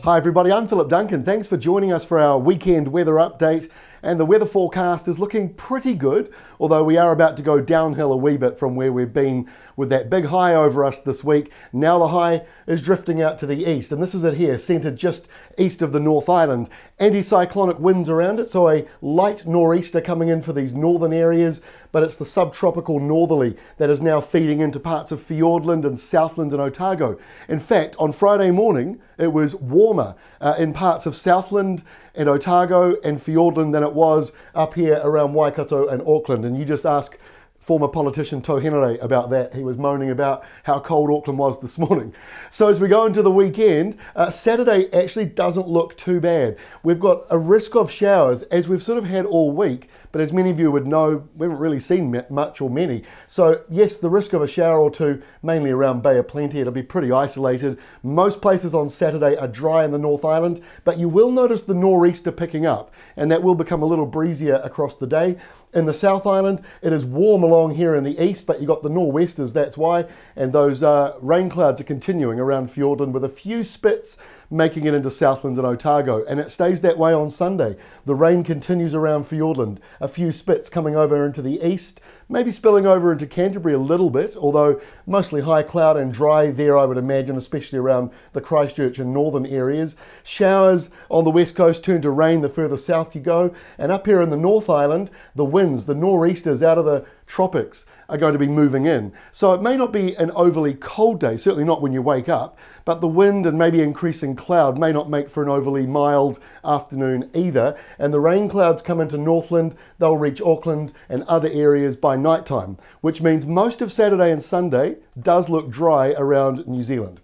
Hi everybody, I'm Philip Duncan. Thanks for joining us for our weekend weather update. And the weather forecast is looking pretty good, although we are about to go downhill a wee bit from where we've been with that big high over us this week. Now the high is drifting out to the east, and this is it here, centred just east of the North Island. Anticyclonic winds around it, so a light nor'easter coming in for these northern areas, but it's the subtropical northerly that is now feeding into parts of Fiordland and Southland and Otago. In fact, on Friday morning, it was warmer in parts of Southland and Otago and Fiordland than it was up here around Waikato and Auckland. And you just ask former politician Tohenere about that. He was moaning about how cold Auckland was this morning. So as we go into the weekend, Saturday actually doesn't look too bad. We've got a risk of showers as we've sort of had all week, but as many of you would know, we haven't really seen much or many. So yes, the risk of a shower or two, mainly around Bay of Plenty. It'll be pretty isolated. Most places on Saturday are dry in the North Island, but you will notice the nor'easter picking up, and that will become a little breezier across the day. In the South Island, it is warm along here in the east, but you've got the nor'westers, that's why, and those rain clouds are continuing around Fiordland with a few spits making it into Southland and Otago, and it stays that way on Sunday. The rain continues around Fiordland, a few spits coming over into the east, maybe spilling over into Canterbury a little bit, although mostly high cloud and dry there, I would imagine, especially around the Christchurch and northern areas. Showers on the west coast turn to rain the further south you go, and up here in the North Island, the winds, the nor'easters out of the tropics are going to be moving in. So it may not be an overly cold day, certainly not when you wake up, but the wind and maybe increasing cloud may not make for an overly mild afternoon either. And the rain clouds come into Northland, they'll reach Auckland and other areas by night time, which means most of Saturday and Sunday does look dry around New Zealand.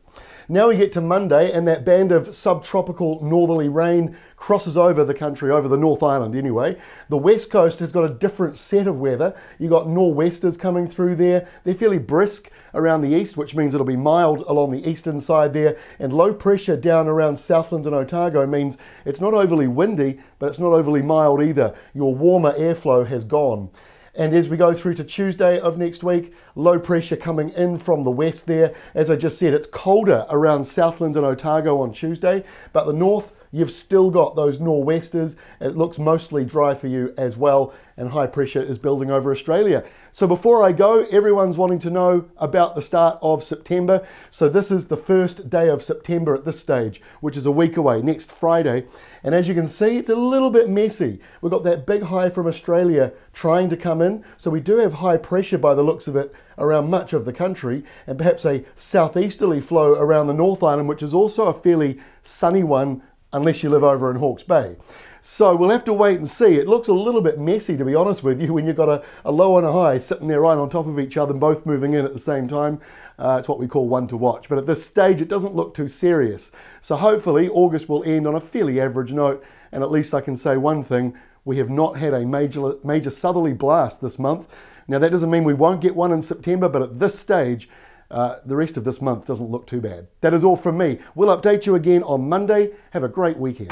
Now we get to Monday, and that band of subtropical northerly rain crosses over the country, over the North Island anyway. The west coast has got a different set of weather. You've got nor'westers coming through there. They're fairly brisk around the east, which means it'll be mild along the eastern side there. And low pressure down around Southland and Otago means it's not overly windy, but it's not overly mild either. Your warmer airflow has gone. And as we go through to Tuesday of next week, low pressure coming in from the west there. As I just said, it's colder around Southland and Otago on Tuesday, but the north, you've still got those nor'westers. It looks mostly dry for you as well, and high pressure is building over Australia. So before I go, everyone's wanting to know about the start of September. So this is the first day of September at this stage, which is a week away, next Friday. And as you can see, it's a little bit messy. We've got that big high from Australia trying to come in. So we do have high pressure by the looks of it around much of the country, and perhaps a southeasterly flow around the North Island, which is also a fairly sunny one, unless you live over in Hawke's Bay. So we'll have to wait and see. It looks a little bit messy, to be honest with you, when you've got a low and a high sitting there right on top of each other and both moving in at the same time. It's what we call one to watch. But at this stage, it doesn't look too serious. So hopefully August will end on a fairly average note, and at least I can say one thing: we have not had a major southerly blast this month. Now that doesn't mean we won't get one in September, but at this stage, the rest of this month doesn't look too bad. That is all from me. We'll update you again on Monday. Have a great weekend.